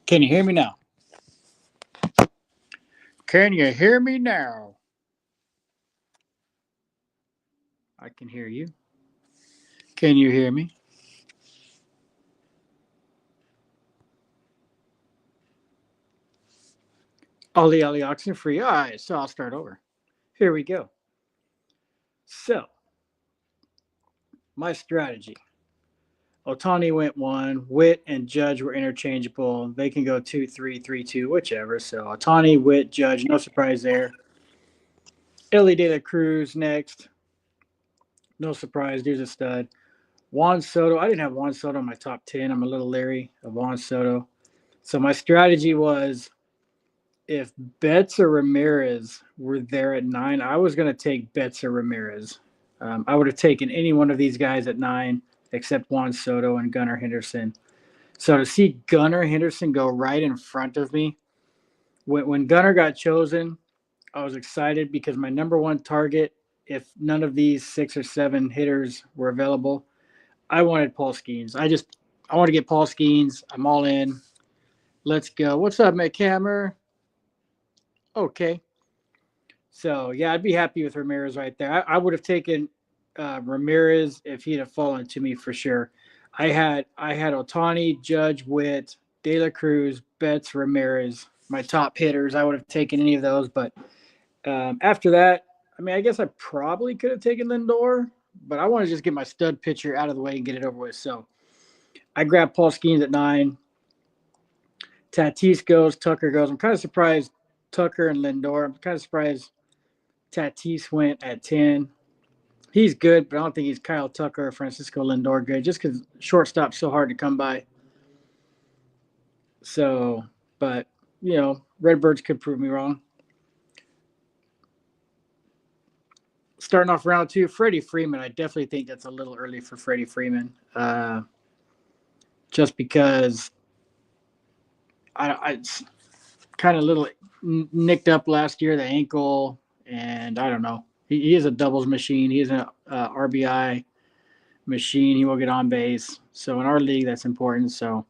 Can you hear me now? Can you hear me now? I can hear you. Can you hear me? Ollie Ollie oxen free. All right, so I'll start over. Here we go. So, my strategy. Otani went one. Witt and Judge were interchangeable. They can go 2-3, 3-2, whichever. So, Otani, Witt, Judge, no surprise there. Ellie De La Cruz next. No surprise. Dude's a stud. Juan Soto. I didn't have Juan Soto in my top 10. I'm a little leery of Juan Soto. So, my strategy was if Betts or Ramirez were there at 9, I was going to take Betts or Ramirez. I would have taken any one of these guys at 9 except Juan Soto and Gunnar Henderson. So to see Gunnar Henderson go right in front of me, when Gunnar got chosen, I was excited because my number one target, if none of these 6 or 7 hitters were available, I wanted Paul Skeens. I want to get Paul Skeens. I'm all in. Let's go. What's up, McHammer? Okay. So yeah, I'd be happy with Ramirez right there. I would have taken Ramirez if he'd have fallen to me for sure. I had Otani, Judge, Witt, De La Cruz, Betts, Ramirez, my top hitters. I would have taken any of those, but after that, I mean, I guess I probably could have taken Lindor, but I want to just get my stud pitcher out of the way and get it over with. So I grabbed Paul Skeens at 9. Tatis goes, Tucker goes. I'm kind of surprised Tucker and Lindor. I'm kind of surprised Tatis went at 10. He's good, but I don't think he's Kyle Tucker or Francisco Lindor good, just because shortstop's so hard to come by. So, but, Redbirds could prove me wrong. Starting off round 2, Freddie Freeman. I definitely think that's a little early for Freddie Freeman. Just because I kind of little nicked up last year, the ankle, and I don't know. He is a doubles machine. He is an RBI machine. He will get on base. So in our league, that's important. So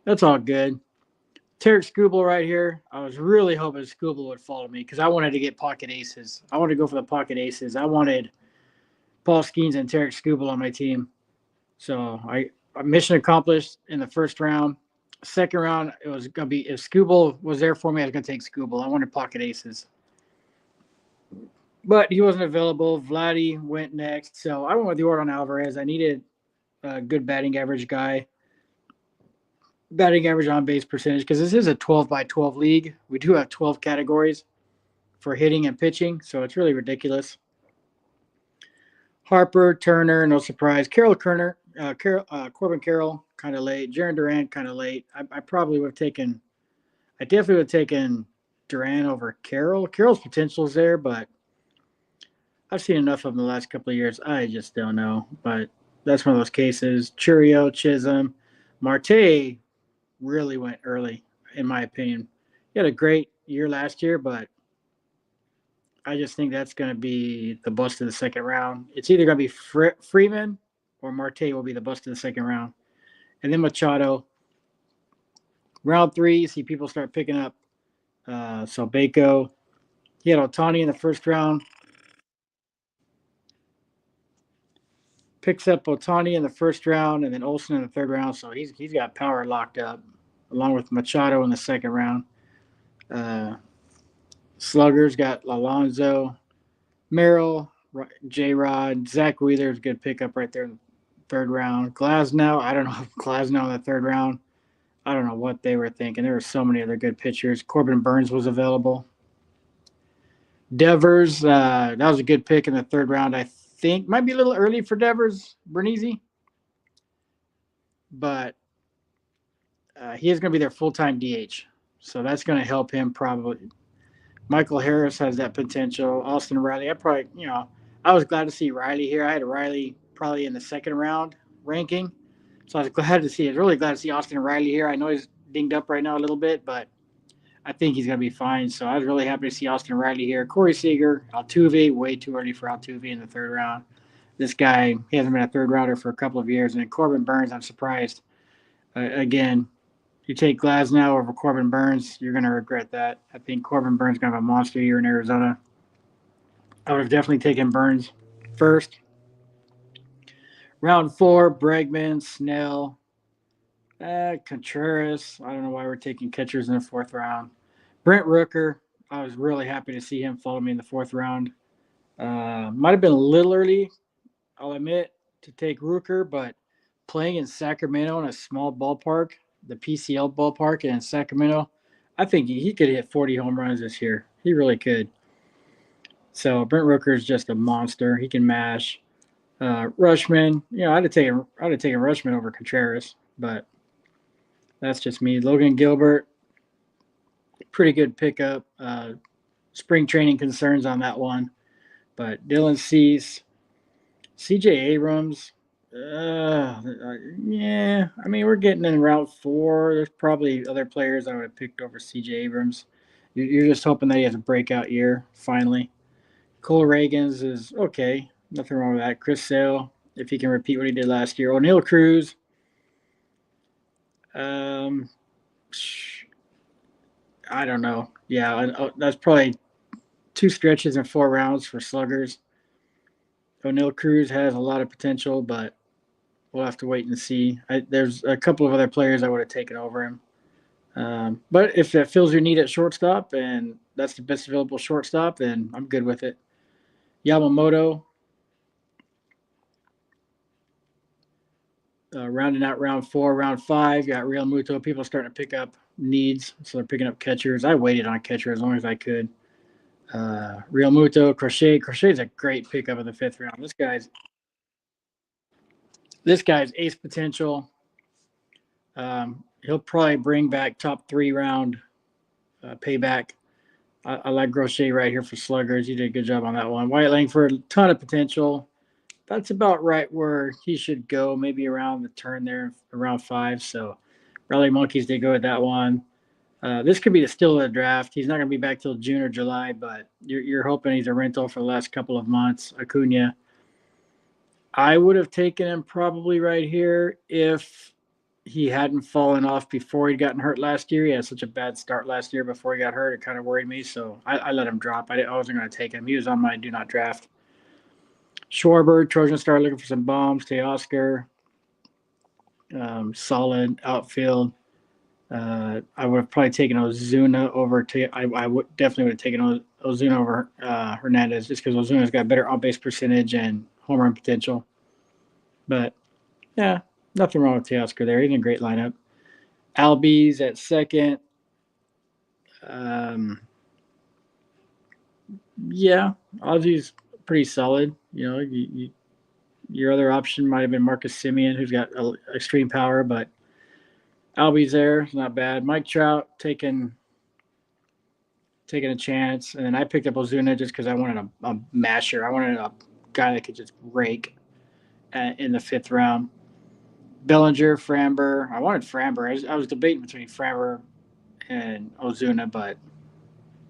that's all good. Tarek Skubal right here. I was really hoping Skubal would follow me because I wanted to get pocket aces. I wanted to go for the pocket aces. I wanted Paul Skeens and Tarek Skubal on my team. So I mission accomplished in the first round. Second round, it was gonna be if Skubal was there for me, I was gonna take Skubal. I wanted pocket aces, but he wasn't available. Vladdy went next, so I went with Jordan Alvarez. I needed a good batting average guy, batting average on base percentage because this is a 12 by 12 league. We do have 12 categories for hitting and pitching, so it's really ridiculous. Harper, Turner, no surprise. Corbin Carroll, kind of late. Jaron Durant, kind of late. I probably would have taken. I definitely would have taken Durant over Carroll. Carroll's potential is there, but I've seen enough of him the last couple of years. I just don't know. But that's one of those cases. Churio, Chisholm, Marte really went early, in my opinion. He had a great year last year, but I just think that's going to be the bust of the second round. It's either going to be Freeman or Marte will be the bust of the second round. And then Machado. Round 3, you see people start picking up Bako. He had Otani in the first round. Picks up Otani in the first round and then Olsen in the third round. So he's got power locked up, along with Machado in the second round. Sluggers got Alonso, Merrill, J Rod, Zach Wheeler's a good pickup right there in the third round. Glasnow, I don't know if Glasnow in the third round. I don't know what they were thinking. There were so many other good pitchers. Corbin Burns was available. Devers, that was a good pick in the third round. I think might be a little early for Devers, Bernese, but he is going to be their full-time DH, so that's going to help him probably. Michael Harris has that potential. Austin Riley, I was glad to see Riley here. I had Riley probably in the second round ranking, so I was glad to see. I was really glad to see Austin Riley here. I know he's dinged up right now a little bit, but I think he's going to be fine. So I was really happy to see Austin Riley here. Corey Seager, Altuve, way too early for Altuve in the third round. This guy, he hasn't been a third rounder for a couple of years. And then Corbin Burns, I'm surprised. Again, you take Glasnow over Corbin Burns, you're going to regret that. I think Corbin Burns is going to have a monster year in Arizona. I would have definitely taken Burns first. Round 4, Bregman, Snell, Contreras. I don't know why we're taking catchers in the 4th round. Brent Rooker. I was really happy to see him follow me in the 4th round. Might have been a little early, I'll admit, to take Rooker, but playing in Sacramento in a small ballpark, the PCL ballpark in Sacramento, I think he could hit 40 home runs this year. He really could. So Brent Rooker is just a monster. He can mash. Rushman, I'd have taken Rushman over Contreras, but that's just me. Logan Gilbert, pretty good pickup. Spring training concerns on that one, but Dylan Cease, CJ Abrams. Yeah, I mean, we're getting in round 4. There's probably other players I would have picked over CJ Abrams. You're just hoping that he has a breakout year finally. Cole Reagans is okay. Nothing wrong with that. Chris Sale, if he can repeat what he did last year. O'Neal Cruz. I don't know. Yeah, that's probably 2 stretches and 4 rounds for sluggers. O'Neal Cruz has a lot of potential, but we'll have to wait and see. There's a couple of other players I would have taken over him. But if that fills your need at shortstop and that's the best available shortstop, then I'm good with it. Yamamoto, rounding out round 4, round 5, you got Real Muto. People are starting to pick up needs, so they're picking up catchers. I waited on catcher as long as I could. Real Muto, Crochet. Crochet's a great pickup in the 5th round. This guy's ace potential. He'll probably bring back top 3 round payback. I like Crochet right here for sluggers. You did a good job on that one. Wyatt Langford, a ton of potential. That's about right where he should go, maybe around the turn there, around 5. So Raleigh Monkeys did go with that one. This could be the steal of the draft. He's not going to be back till June or July, but you're hoping he's a rental for the last couple of months. Acuna. I would have taken him probably right here if he hadn't fallen off before he'd gotten hurt last year. He had such a bad start last year before he got hurt. It kind of worried me, so I let him drop. I wasn't going to take him. He was on my do not draft. Schwarber, Trojan Star looking for some bombs. Teoscar, solid outfield. I would have probably taken Ozuna over. I would definitely would have taken Ozuna over Hernandez just because Ozuna's got better on-base percentage and home run potential. But yeah, nothing wrong with Teoscar there. He's in a great lineup. Albies at second. Yeah, Ozzy's pretty solid. Your other option might have been Marcus Semien, who's got extreme power, but Albies there, not bad. Mike Trout taking a chance, and then I picked up Ozuna just because I wanted a masher. I wanted a guy that could just rake in the 5th round. Bellinger, Framber. I wanted Framber. I was debating between Framber and Ozuna, but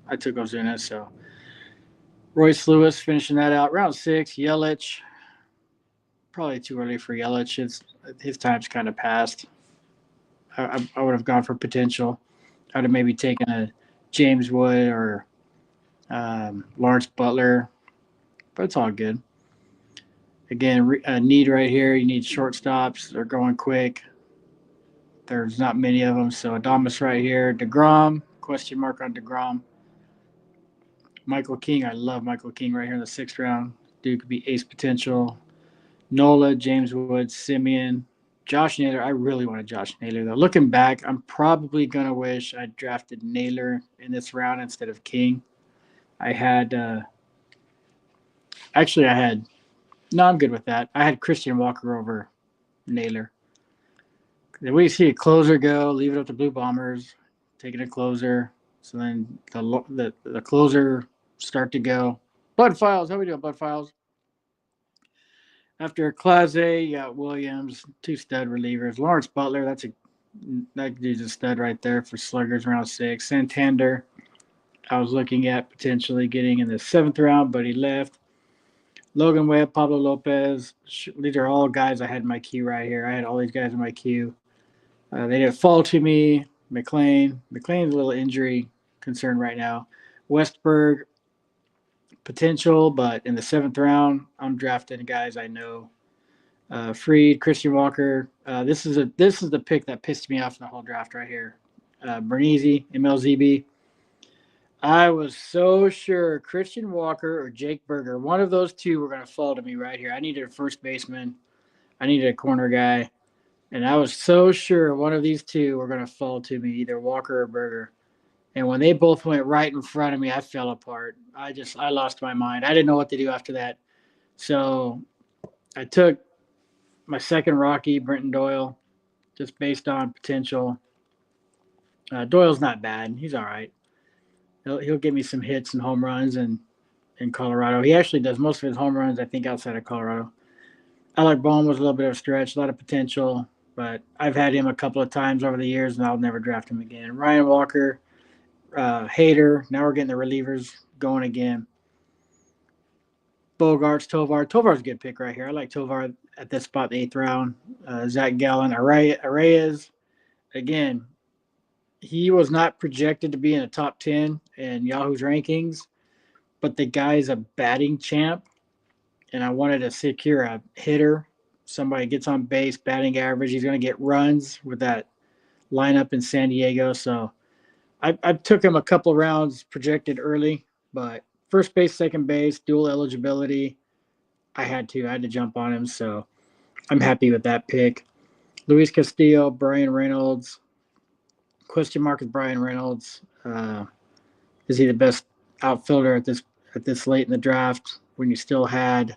I took Ozuna. So Royce Lewis finishing that out. Round 6, Yelich. Probably too early for Yelich. His time's kind of passed. I would have gone for potential. I would have maybe taken a James Wood or Lawrence Butler, but it's all good. Again, a need right here. You need shortstops. They're going quick. There's not many of them, so Adames right here. DeGrom, question mark on DeGrom. Michael King, I love Michael King right here in the 6th round. Dude could be ace potential. Nola, James Wood, Semien, Josh Naylor. I really wanted Josh Naylor, though. Looking back, I'm probably going to wish I drafted Naylor in this round instead of King. I had no, I'm good with that. I had Christian Walker over Naylor. Then we see a closer go, leave it up to Blue Bombers, taking a closer. So then the closer start to go. Bud Files, how we doing, Bud Files? After Clase, you got Williams, 2 stud relievers. Lawrence Butler, that dude's a stud right there for sluggers round 6. Santander, I was looking at potentially getting in the 7th round, but he left. Logan Webb, Pablo Lopez. These are all guys I had in my queue right here. I had all these guys in my queue. They didn't fall to me. McLean's a little injury concern right now. Westberg, potential, but in the 7th round, I'm drafting guys I know. Freed, Christian Walker. This is the pick that pissed me off in the whole draft right here. Bernese, MLZB. I was so sure Christian Walker or Jake Berger, one of those two, were going to fall to me right here. I needed a first baseman. I needed a corner guy. And I was so sure one of these two were going to fall to me, either Walker or Berger. And when they both went right in front of me, I fell apart. I lost my mind. I didn't know what to do after that. So I took my second Rocky, Brenton Doyle, just based on potential. Doyle's not bad. He's all right. He'll give me some hits and home runs in Colorado. He actually does most of his home runs, I think, outside of Colorado. Alec Bohm was a little bit of a stretch, a lot of potential, but I've had him a couple of times over the years, and I'll never draft him again. Ryan Walker, Hader. Now we're getting the relievers going again. Bogarts, Tovar. Tovar's a good pick right here. I like Tovar at this spot in the 8th round. Zach Gallen, Arraez. Again, he was not projected to be in the top 10 in Yahoo's rankings, but the guy's a batting champ, and I wanted to secure a hitter. Somebody gets on base, batting average. He's going to get runs with that lineup in San Diego. So I took him a couple rounds projected early, but first base, second base, dual eligibility. I had to jump on him. So I'm happy with that pick. Luis Castillo, Brian Reynolds. Question mark is Brian Reynolds. Is he the best outfielder at this late in the draft when you still had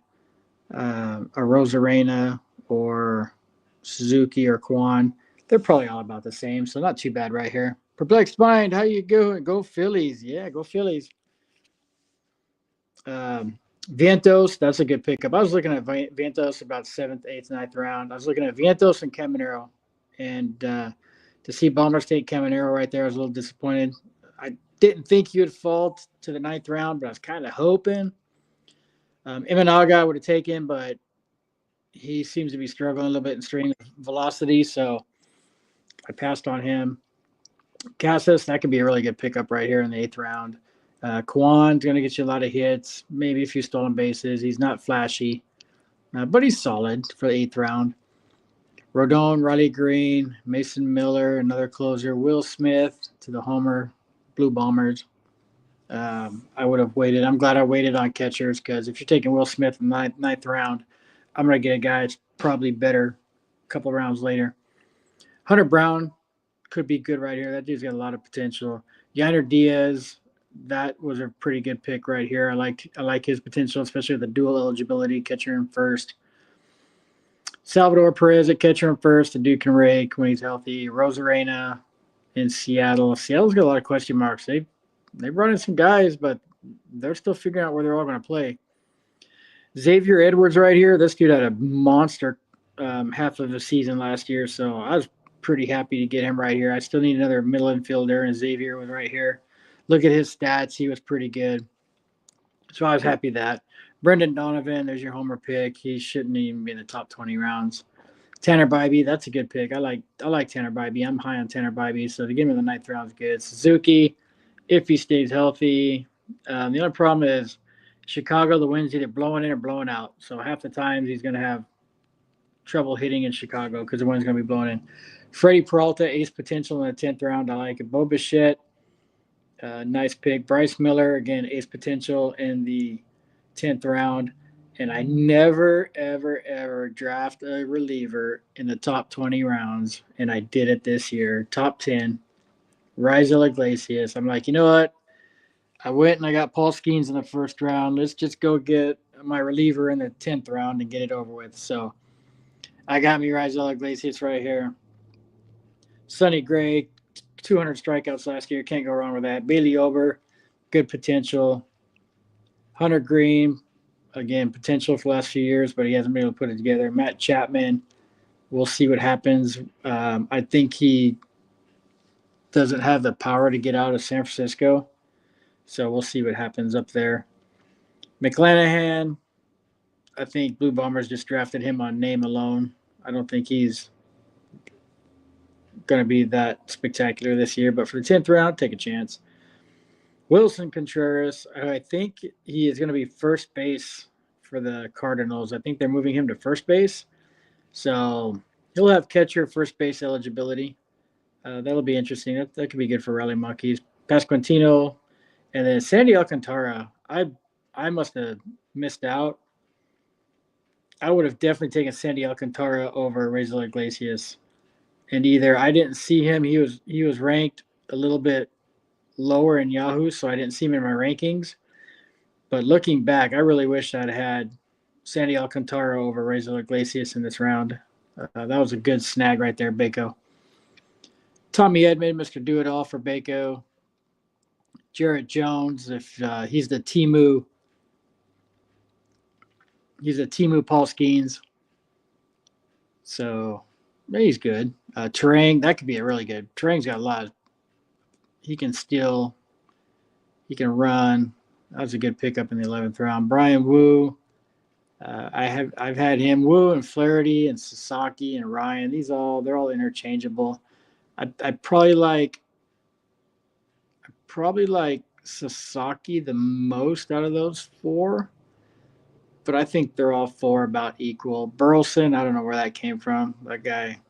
a Rosarena or Suzuki or Kwan? They're probably all about the same, so not too bad right here. Perplexed Mind, how you going? Go Phillies. Yeah, go Phillies. Vientos, that's a good pickup. I was looking at Vientos about 7th, 8th, 9th round. I was looking at Vientos and Caminero. And to see Bombers take Caminero right there, I was a little disappointed. I didn't think he would fall to the 9th round, but I was kind of hoping. Imanaga I would have taken, but he seems to be struggling a little bit in string velocity, so I passed on him. Casas, that could be a really good pickup right here in the 8th round. Kwan's going to get you a lot of hits, maybe a few stolen bases. He's not flashy, but he's solid for the 8th round. Rodon, Riley Green, Mason Miller, another closer. Will Smith to the Homer Blue Bombers. I would have waited. I'm glad I waited on catchers because if you're taking Will Smith in the 9th round, I'm going to get a guy that's probably better a couple of rounds later. Hunter Brown could be good right here. That dude's got a lot of potential. Yainer Diaz, that was a pretty good pick right here. I like his potential, especially with the dual eligibility, catcher in first. Salvador Perez at catcher in first. The dude can rake when he's healthy. Rosarena in Seattle. Seattle's got a lot of question marks. They've run in some guys, but they're still figuring out where they're all going to play. Xavier Edwards right here. This dude had a monster half of the season last year, so I was pretty happy to get him right here. I still need another middle infielder, and Xavier was right here. Look at his stats. He was pretty good. So I was happy that. Brendan Donovan, there's your homer pick. He shouldn't even be in the top 20 rounds. Tanner Bybee, that's a good pick. I like Tanner Bybee. I'm high on Tanner Bybee, so to give him the 9th round is good. Suzuki, if he stays healthy. The only problem is Chicago, the wind's either blowing in or blowing out. So half the times he's going to have trouble hitting in Chicago because the wind's going to be blowing in. Freddie Peralta, ace potential in the 10th round. I like it. Bo Bichette, nice pick. Bryce Miller, again, ace potential in the 10th round. And I never, ever, ever draft a reliever in the top 20 rounds. And I did it this year. Top 10. Raisel Iglesias. I'm like, you know what? I went and I got Paul Skeens in the 1st round. Let's just go get my reliever in the 10th round and get it over with. So I got me Raisel Iglesias right here. Sonny Gray, 200 strikeouts last year. Can't go wrong with that. Bailey Ober, good potential. Hunter Green, again, potential for the last few years, but he hasn't been able to put it together. Matt Chapman, we'll see what happens. I think he doesn't have the power to get out of San Francisco, so we'll see what happens up there. McClanahan, I think Blue Bombers just drafted him on name alone. I don't think he's going to be that spectacular this year. But for the 10th round, take a chance. Wilson Contreras, I think he is going to be first base for the Cardinals. I think they're moving him to first base. So he'll have catcher, first base eligibility. That'll be interesting. That could be good for Rally Monkeys. Pasquantino, and then Sandy Alcantara. I must have missed out. I would have definitely taken Sandy Alcantara over Razor Iglesias. And either I didn't see him, he was ranked a little bit lower in Yahoo, so I didn't see him in my rankings. But looking back, I really wish I'd had Sandy Alcantara over Razor Iglesias in this round. That was a good snag right there, Baco. Tommy Edman, Mr. Do It All for Baco. Jarrett Jones, if he's the Timu Paul Skeens. So he's good. Terang, that could be a really good. Terang's got a lot. He can steal. He can run. That was a good pickup in the 11th round. Brian Wu. I've had him. Wu and Flaherty and Sasaki and Ryan. They're all interchangeable. I probably like Sasaki the most out of those four, but I think they're all four about equal. Burleson, I don't know where that came from. That guy,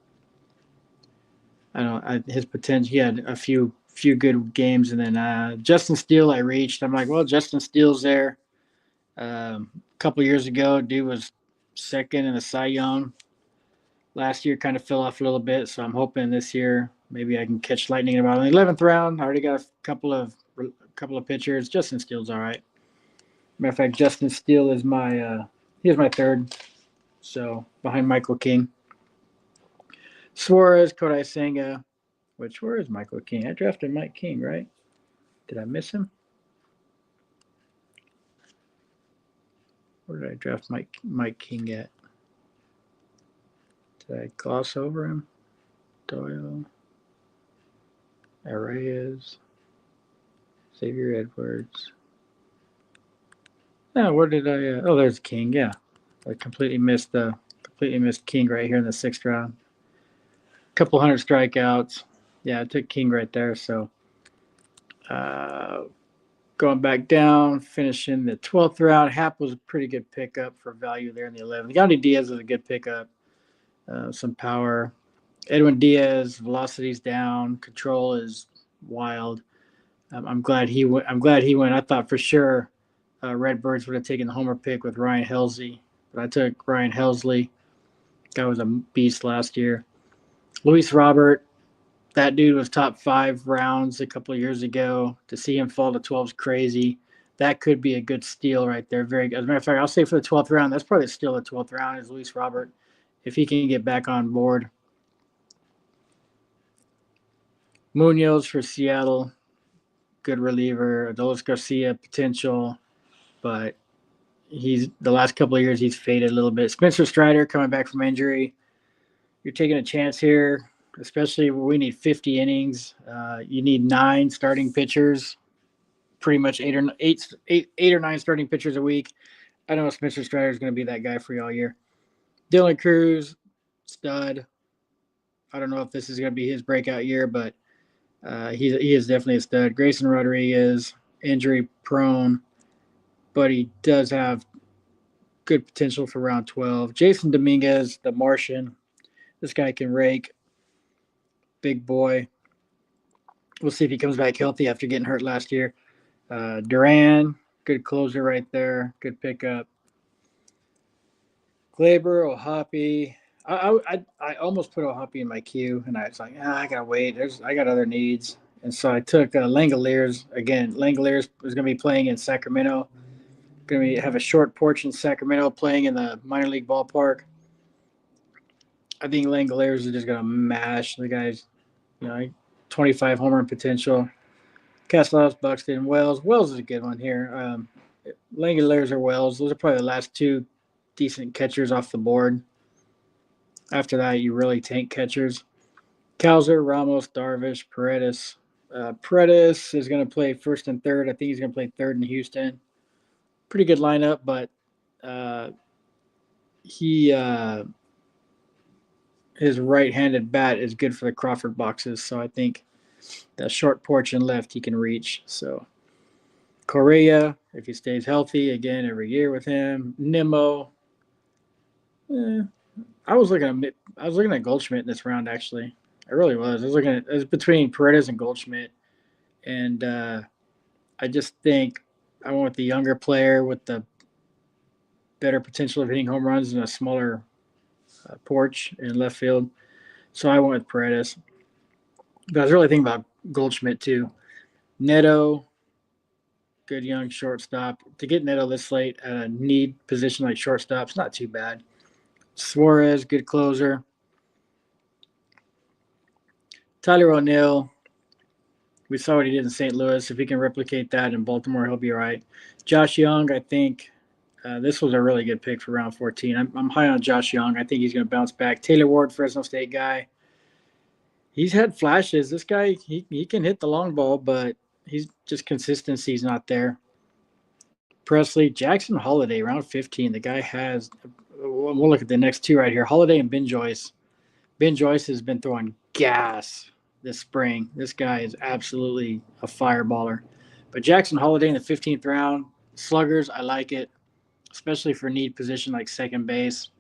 his potential. He had a few good games, and then Justin Steele, I reached. I'm like, well, Justin Steele's there. A couple years ago, dude was second in the Cy Young. Last year kind of fell off a little bit, so I'm hoping this year maybe I can catch lightning about the 11th round. I already got a couple of pitchers. Justin Steele's all right. Matter of fact, Justin Steele is my third, so behind Michael King. Suarez, Kodai Senga, where is Michael King? I drafted Mike King, right? Did I miss him? Where did I draft Mike King at? Did I gloss over him? Doyle, Arraez, Xavier Edwards. Oh, where did I? There's King. Yeah, I completely missed King right here in the 6th round. Couple hundred strikeouts. Yeah, I took King right there. So going back down, finishing the 12th round. Happ was a pretty good pickup for value there in the 11th. Yandy Diaz was a good pickup. Some power. Edwin Diaz, velocity's down. Control is wild. I'm glad he went. I thought for sure Redbirds would have taken the homer pick with Ryan Helsley, but I took Ryan Helsley. Guy was a beast last year. Luis Robert, that dude was top 5 rounds a couple of years ago. To see him fall to 12 is crazy. That could be a good steal right there. Very good. As a matter of fact, I'll say for the 12th round, that's probably still the 12th round is Luis Robert, if he can get back on board. Munoz for Seattle, good reliever. Adolis Garcia, potential, but the last couple of years he's faded a little bit. Spencer Strider coming back from injury. You're taking a chance here, especially where we need 50 innings. You need 9 starting pitchers, pretty much 8 or 9 starting pitchers a week. I know Spencer Strider is going to be that guy for you all year. Dylan Cruz, stud. I don't know if this is going to be his breakout year, but he is definitely a stud. Grayson Rodriguez, injury prone, but he does have good potential for round 12. Jason Dominguez, the Martian. This guy can rake. Big boy. We'll see if he comes back healthy after getting hurt last year. Duran, good closer right there. Good pickup. Glaber, Ohapi. I almost put Ohapi in my queue, and I was like, I gotta wait. I got other needs, and so I took Langoliers again. Langoliers is gonna be playing in Sacramento. Gonna have a short porch in Sacramento, playing in the minor league ballpark. I think Langoliers is just gonna mash the guys. 25 home run potential. Castellanos, Buxton, Wells. Wells is a good one here. Langoliers or Wells. Those are probably the last 2 decent catchers off the board. After that, you really tank catchers. Kowser, Ramos, Darvish, Paredes. Paredes is going to play first and third. I think he's going to play third in Houston. Pretty good lineup, but he his right-handed bat is good for the Crawford boxes. So I think that short porch and left he can reach. So Correa, if he stays healthy, again every year with him. Nimmo. Eh, I was looking at Goldschmidt in this round actually. I really was. It was between Paredes and Goldschmidt, and I just think I went with the younger player with the better potential of hitting home runs and a smaller porch in left field. So I went with Paredes. But I was really thinking about Goldschmidt too. Neto, good young shortstop. To get Neto this late at a need position like shortstop, it's not too bad. Suarez, good closer. Tyler O'Neill, we saw what he did in St. Louis. If he can replicate that in Baltimore, he'll be all right. Josh Young, I think this was a really good pick for round 14. I'm high on Josh Young. I think he's going to bounce back. Taylor Ward, Fresno State guy. He's had flashes. This guy, he can hit the long ball, but he's just consistency's not there. Presley, Jackson Holiday, round 15. The guy has, we'll look at the next two right here. Holiday and Ben Joyce. Ben Joyce has been throwing gas this spring. This guy is absolutely a fireballer. But Jackson Holiday in the 15th round, sluggers, I like it, especially for need position like second base.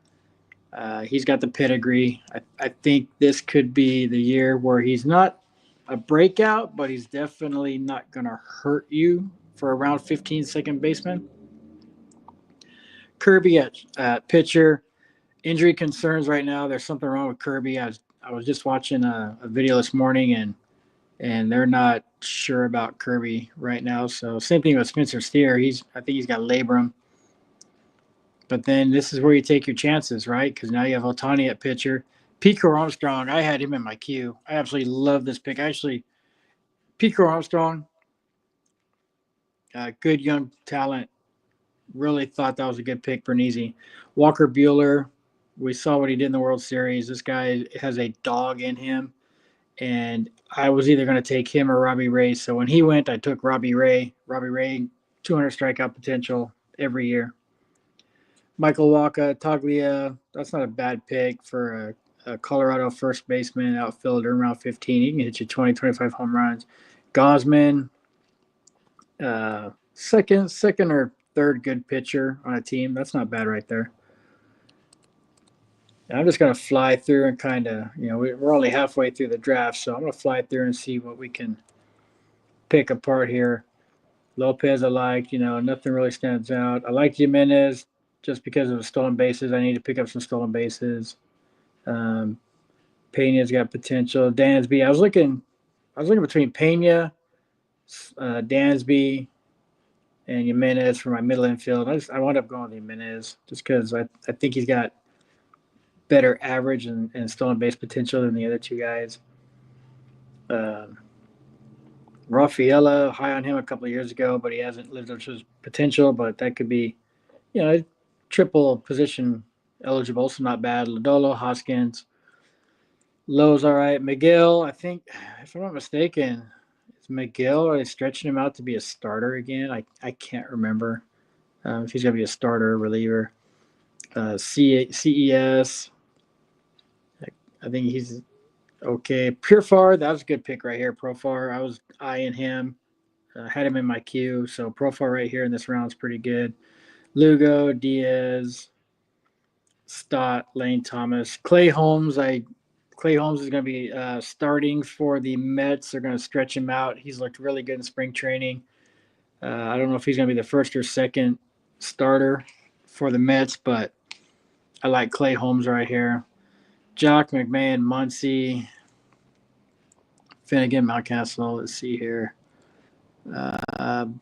He's got the pedigree. I think this could be the year where he's not a breakout, but he's definitely not going to hurt you for a round 15 second baseman. Kirby at pitcher. Injury concerns right now. There's something wrong with Kirby. I was just watching a video this morning, and they're not sure about Kirby right now. So same thing with Spencer Steer. I think he's got labrum. But then this is where you take your chances, right? Because now you have Ohtani at pitcher. Pico Armstrong, I had him in my queue. I absolutely love this pick. Pico Armstrong, good young talent. Really thought that was a good pick, Bernese. Walker Buehler, we saw what he did in the World Series. This guy has a dog in him. And I was either going to take him or Robbie Ray. So when he went, I took Robbie Ray. Robbie Ray, 200 strikeout potential every year. Michael Wacha, Taglia, that's not a bad pick for a Colorado first baseman, outfielder in round 15. He can hit you 20, 25 home runs. Gosman, second or third good pitcher on a team. That's not bad right there. And I'm just going to fly through and kind of, we're only halfway through the draft, so I'm going to fly through and see what we can pick apart here. Lopez, I liked, nothing really stands out. I like Jimenez just because of the stolen bases. I need to pick up some stolen bases. Pena's got potential. Dansby, I was looking between Pena, Dansby, and Jimenez for my middle infield. I wound up going with Jimenez just because I think he's got better average and stolen base potential than the other two guys. Rafaela, high on him a couple of years ago, but he hasn't lived up to his potential. But that could be, triple position eligible, so not bad. Lodolo, Hoskins, Lowe's all right. Miguel, I think, if I'm not mistaken, is Miguel, are they stretching him out to be a starter again? I can't remember if he's going to be a starter or reliever. CES, I think he's okay. Purefar, that was a good pick right here. Profar, I was eyeing him. Had him in my queue. So Profar right here in this round is pretty good. Lugo, Diaz, Stott, Lane Thomas. Clay Holmes is going to be starting for the Mets. They're going to stretch him out. He's looked really good in spring training. I don't know if he's going to be the first or second starter for the Mets, but I like Clay Holmes right here. Jock, McMahon, Muncy, Finnegan, Mountcastle. Let's see here.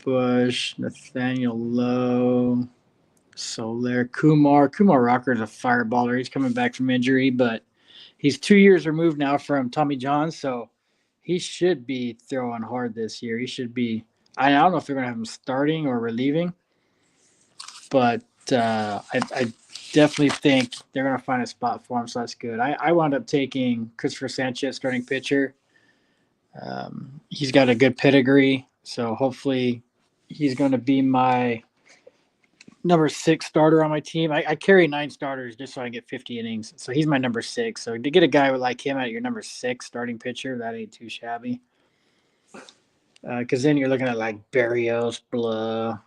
Bush, Nathaniel Lowe, Soler, Kumar. Kumar Rocker is a fireballer. He's coming back from injury, but he's 2 years removed now from Tommy John, so he should be throwing hard this year. He should be. I don't know if they're going to have him starting or relieving, but I definitely think they're going to find a spot for him, so that's good. I wound up taking Christopher Sanchez, starting pitcher. He's got a good pedigree, so hopefully he's going to be my number 6 starter on my team. I carry 9 starters just so I get 50 innings. So he's my number 6. So to get a guy like him at your number 6 starting pitcher, that ain't too shabby. Because then you're looking at like Barrios, Blah,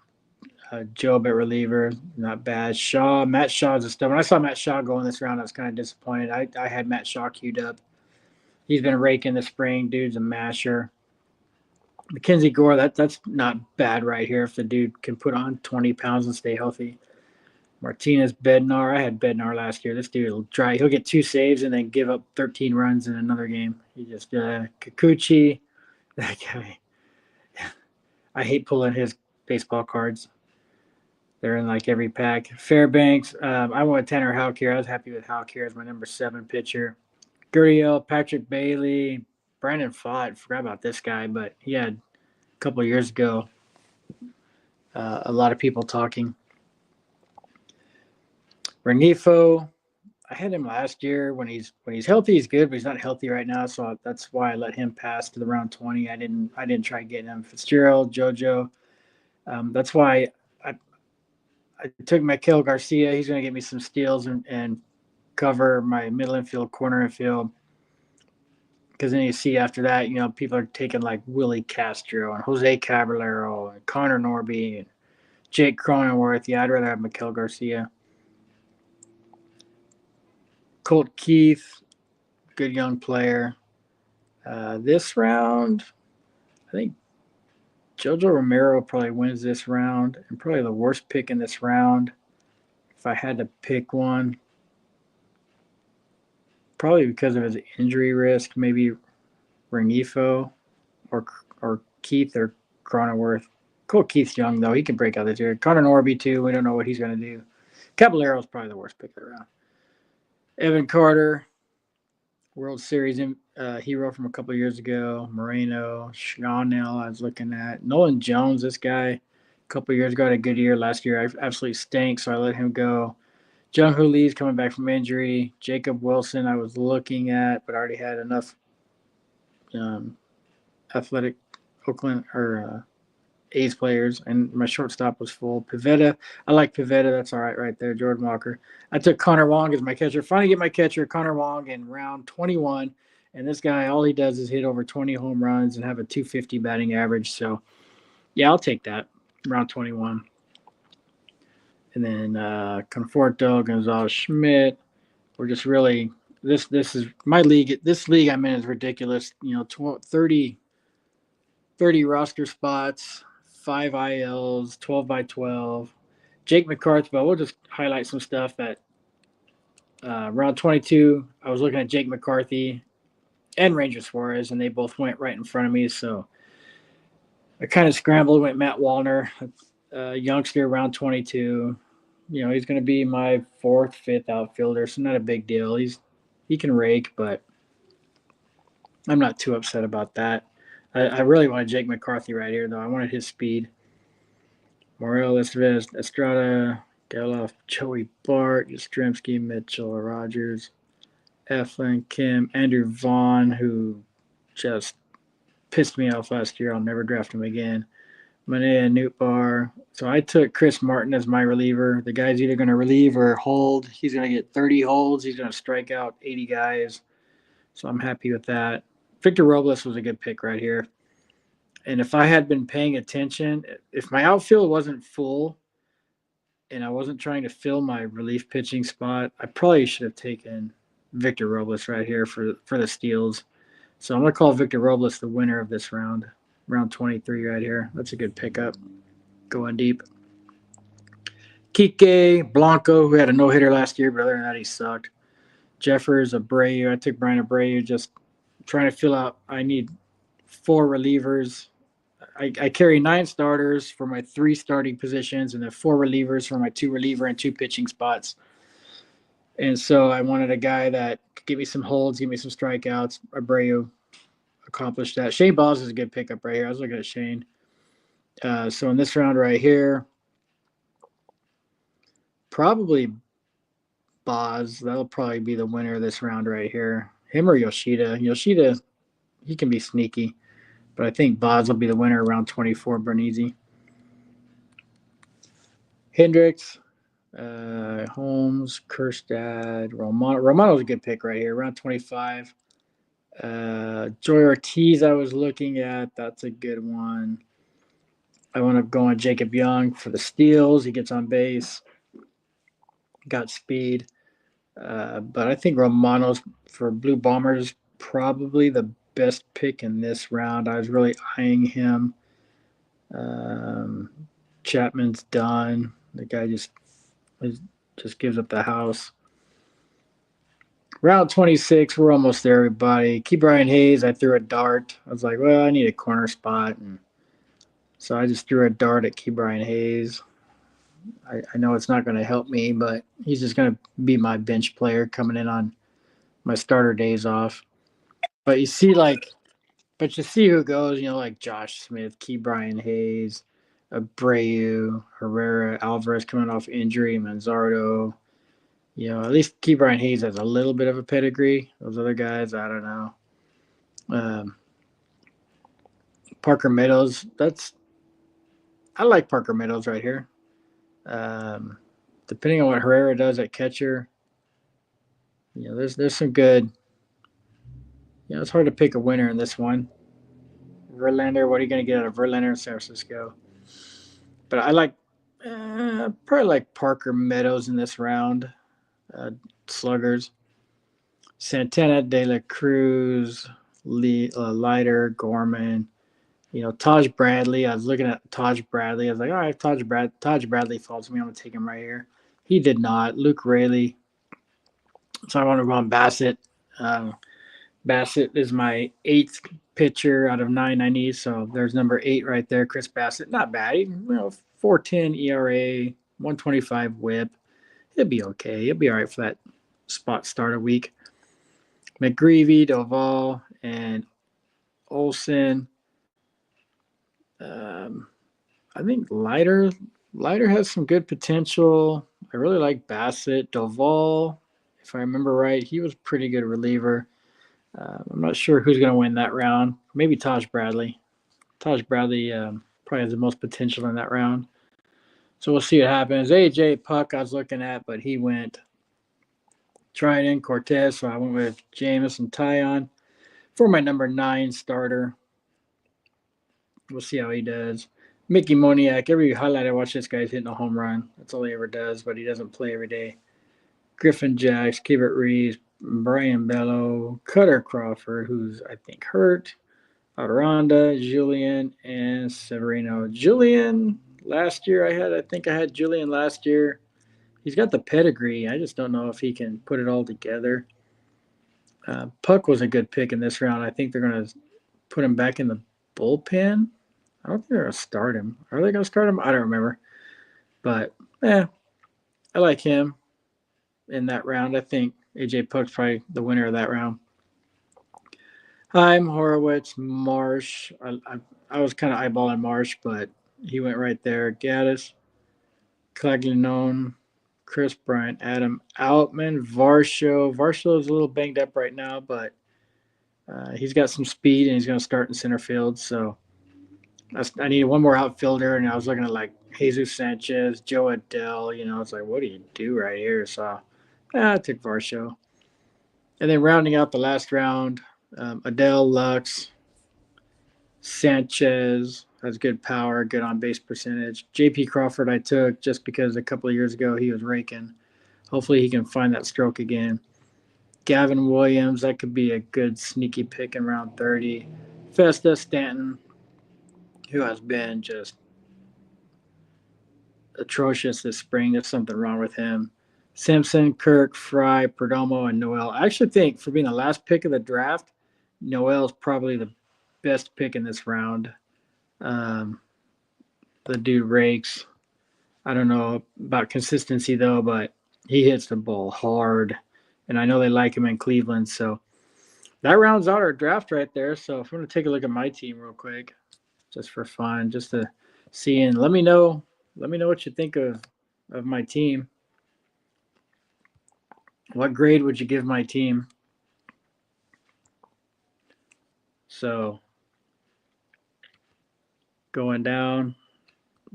Job at reliever, not bad. Matt Shaw's a stud. When I saw Matt Shaw go in this round, I was kind of disappointed. I had Matt Shaw queued up. He's been raking the spring. Dude's a masher. Mackenzie Gore, that's not bad right here if the dude can put on 20 pounds and stay healthy. Martinez Bednar, I had Bednar last year. This dude will try. He'll get 2 saves and then give up 13 runs in another game. He just Kikuchi, that guy. I hate pulling his baseball cards. They're in like every pack. Fairbanks, I went Tanner Houck here. I was happy with Houck here as my number 7 pitcher. Gurriel, Patrick Bailey, Brandon Pfaadt. Forgot about this guy, but he had a couple of years ago a lot of people talking. Renifo, I had him last year. When he's healthy, he's good, but he's not healthy right now, so that's why I let him pass to the round 20. I didn't try getting him. Fitzgerald, JoJo. That's why I took Miguel Garcia. He's going to get me some steals and cover my middle infield, corner infield. Because then you see after that, people are taking like Willie Castro and Jose Caballero and Connor Norby and Jake Cronenworth. Yeah, I'd rather have Miguel Garcia. Colt Keith, good young player. This round, I think Jojo Romero probably wins this round and probably the worst pick in this round. If I had to pick one, probably because of his injury risk, maybe Renifo or Keith or Cronenworth. Colt Keith's young, though. He can break out this year. Connor Norby, too. We don't know what he's going to do. Caballero's probably the worst pick of the round. Evan Carter, World Series hero from a couple of years ago. Moreno, Schnell, I was looking at. Nolan Jones, this guy, a couple of years ago had a good year. Last year, I absolutely stank, so I let him go. Jung Hoo Lee's coming back from injury. Jacob Wilson, I was looking at, but already had enough athletic Oakland or A's players, and my shortstop was full. Pivetta, I like Pivetta. That's all right there. Jordan Walker. I took Connor Wong as my catcher. Finally get my catcher, Connor Wong, in round 21. And this guy, all he does is hit over 20 home runs and have a 250 batting average. So, yeah, I'll take that. Round 21. And then Conforto, Gonzalez Schmidt. We're just really this is my league. This league I'm in is ridiculous. 30 roster spots, 5 ILs, 12 by 12. Jake McCarthy, but we'll just highlight some stuff that round 22, I was looking at Jake McCarthy and Ranger Suarez, and they both went right in front of me. So I kind of scrambled, went Matt Wallner, youngster, round 22. He's going to be my 4th, 5th outfielder, so not a big deal. He can rake, but I'm not too upset about that. I really wanted Jake McCarthy right here, though. I wanted his speed. Morel, Estevez, Estrada, Geloff, Joey Bart, Yastrzemski, Mitchell, Rogers, Eflin, Kim, Andrew Vaughn, who just pissed me off last year. I'll never draft him again. Manea, Newtbar. So I took Chris Martin as my reliever. The guy's either going to relieve or hold. He's going to get 30 holds. He's going to strike out 80 guys. So I'm happy with that. Victor Robles was a good pick right here. And if I had been paying attention, if my outfield wasn't full and I wasn't trying to fill my relief pitching spot, I probably should have taken Victor Robles right here for the steals. So I'm going to call Victor Robles the winner of this round 23 right here. That's a good pickup. Going deep. Kike Blanco, who had a no-hitter last year, but other than that, he sucked. Jeffers, Abreu. I took Brian Abreu, just trying to fill out. I need 4 relievers. I carry 9 starters for my 3 starting positions and then 4 relievers for my 2 reliever and 2 pitching spots. And so I wanted a guy that could give me some holds, give me some strikeouts. Abreu accomplished that. Shane Baz is a good pickup right here. I was looking at Shane. So in this round right here, probably Baz. That'll probably be the winner of this round right here. Him or Yoshida. Yoshida, he can be sneaky. But I think Baz will be the winner around 24, Bernese. Hendricks, Holmes, Kerstad, Romano. Romano's a good pick right here, around 25. Joy Ortiz, I was looking at. That's a good one. I wound up going Jacob Young for the steals. He gets on base, got speed. But I think Romano's for Blue Bombers probably the best pick in this round. I was really eyeing him. Um, Chapman's done. The guy just gives up the house. Round 26, we're almost there, everybody. Key Brian Hayes, I threw a dart. I was like, well, I need a corner spot. And so I just threw a dart at Key Brian Hayes. I know it's not going to help me, but he's just going to be my bench player coming in on my starter days off. But you see who goes, like Josh Smith, Key Brian Hayes, Abreu, Herrera, Alvarez coming off injury, Manzardo. At least Key Brian Hayes has a little bit of a pedigree. Those other guys, I don't know. Um, Parker Meadows, I like Parker Meadows right here. Um, Depending on what Herrera does at catcher, there's some good. It's hard to pick a winner in this one. Verlander, what are you going to get out of Verlander in San Francisco? But I probably like Parker Meadows in this round. Sluggers. Santana, De La Cruz, Leiter, Gorman. Taj Bradley. I was looking at Taj Bradley. I was like, all right, Taj Bradley falls to me. I'm going to take him right here. He did not. Luke Raley. So I want to run Bassett. Bassett is my 8th pitcher out of 9 I need. So there's number 8 right there. Chris Bassett. Not bad. 4.10 ERA, 125 whip. He'll be okay. He'll be all right for that spot start a week. McGreevy, Doval, and Olson. I think Leiter has some good potential. I really like Bassett. Doval, if I remember right, he was a pretty good reliever. I'm not sure who's going to win that round. Maybe Taj Bradley. Taj Bradley probably has the most potential in that round. So we'll see what happens. AJ Puck I was looking at, but he went Trident, Cortez, so I went with Jameson Tyon for my number 9 starter. We'll see how he does. Mickey Moniak, every highlight I watch, this guy's hitting a home run. That's all he ever does, but he doesn't play every day. Griffin Jacks, Kibert Reeves, Brian Bello, Cutter Crawford, who's I think hurt, Aranda, Julian, and Severino. Julian, last year I think I had Julian last year. He's got the pedigree. I just don't know if he can put it all together. Puck was a good pick in this round. I think they're going to put him back in the bullpen. I don't think they're going to start him. Are they going to start him? I don't remember. But, I like him in that round. I think AJ Puck's probably the winner of that round. Heim, Horowitz, Marsh. I was kind of eyeballing Marsh, but he went right there. Gaddis, Claglianone, Chris Bryant, Adam Outman, Varsho. Varsho is a little banged up right now, but he's got some speed and he's going to start in center field. So I needed one more outfielder, and I was looking at like Jesus Sanchez, Joe Adele. It's like, what do you do right here? So I took Varsho. And then rounding out the last round, Adele, Lux, Sanchez has good power, good on base percentage. J.P. Crawford I took just because a couple of years ago he was raking. Hopefully he can find that stroke again. Gavin Williams, that could be a good sneaky pick in round 30. Festa Stanton, who has been just atrocious this spring. There's something wrong with him. Simpson, Kirk, Fry, Perdomo, and Noel. I actually think for being the last pick of the draft, Noel is probably the best pick in this round. The dude rakes. I don't know about consistency though, but he hits the ball hard, and I know they like him in Cleveland. So that rounds out our draft right there. So if I'm going to take a look at my team real quick, just for fun, just to see, and let me know what you think of my team. What grade would you give my team? So going down,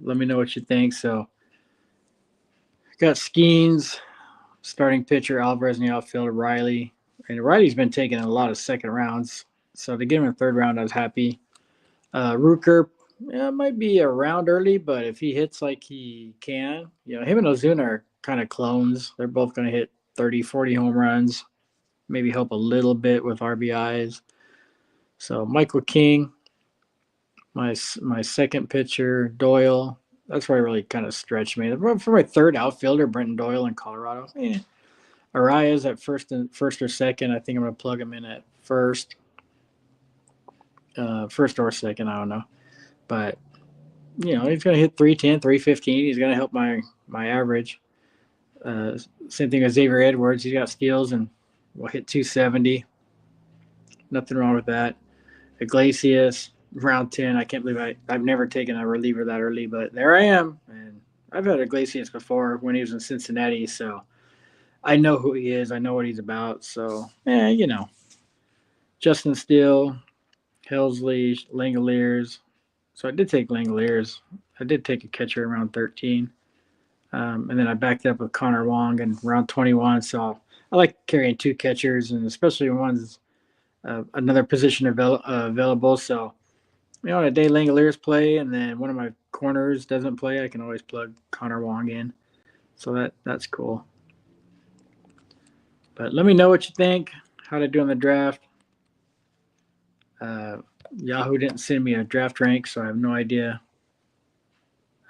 let me know what you think. So Got Skeens, starting pitcher Alvarez in the outfield, Riley. And Riley's been taking a lot of second rounds. So to get him in the third round, I was happy. Rooker, yeah, might be a round early, but if he hits like he can, him and Ozuna are kind of clones. They're both going to hit 30, 40 home runs, maybe help a little bit with RBIs. So Michael King, my second pitcher, Doyle. That's where I really kind of stretched me. For my third outfielder, Brenton Doyle in Colorado. Arias at first or second. I think I'm going to plug him in at first. First or second, I don't know. But, he's going to hit 310, 315. He's going to help my average. Same thing with Xavier Edwards. He's got steals and will hit 270. Nothing wrong with that. Iglesias, round 10. I can't believe I've never taken a reliever that early, but there I am. And I've had Iglesias before when he was in Cincinnati, so I know who he is. I know what he's about. So, Justin Steele, Helsley, Langoliers. So I did take Langoliers. I did take a catcher around 13. And then I backed up with Connor Wong in round 21. So I like carrying two catchers, and especially when one's another position available. So, on a day Langoliers play and then one of my corners doesn't play, I can always plug Connor Wong in. So that's cool. But let me know what you think, how to do on the draft. Yahoo didn't send me a draft rank, so I have no idea.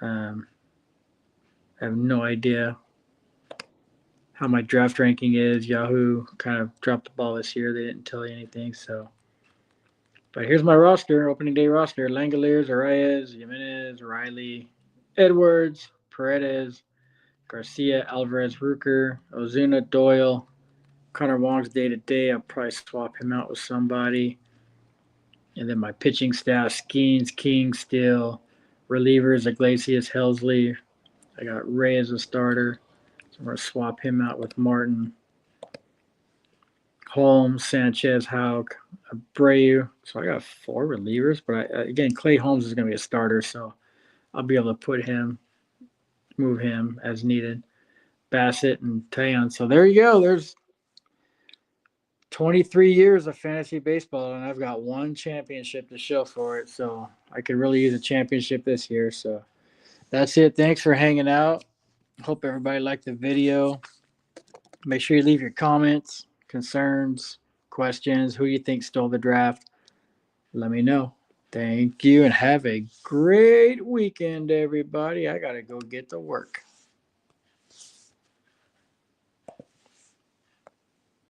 I have no idea how my draft ranking is. Yahoo kind of dropped the ball this year. They didn't tell you anything. So, but here's my roster, opening day roster: Langoliers, Arias, Jimenez, Riley, Edwards, Paredes, Garcia, Alvarez, Rooker, Ozuna, Doyle. Connor Wong's day to day. I'll probably swap him out with somebody. And then my pitching staff: Skeens, King, Steele, relievers: Iglesias, Helsley. I got Ray as a starter, so I'm going to swap him out with Martin. Holmes, Sanchez, Houck, Abreu. So I got 4 relievers, but again, Clay Holmes is going to be a starter, so I'll be able to move him as needed. Bassett and Tayon. So there you go. There's 23 years of fantasy baseball, and I've got 1 championship to show for it. So I could really use a championship this year. So that's it. Thanks for hanging out. Hope everybody liked the video. Make sure you leave your comments, concerns, questions, who you think stole the draft. Let me know. Thank you, and have a great weekend, everybody. I got to go get to work.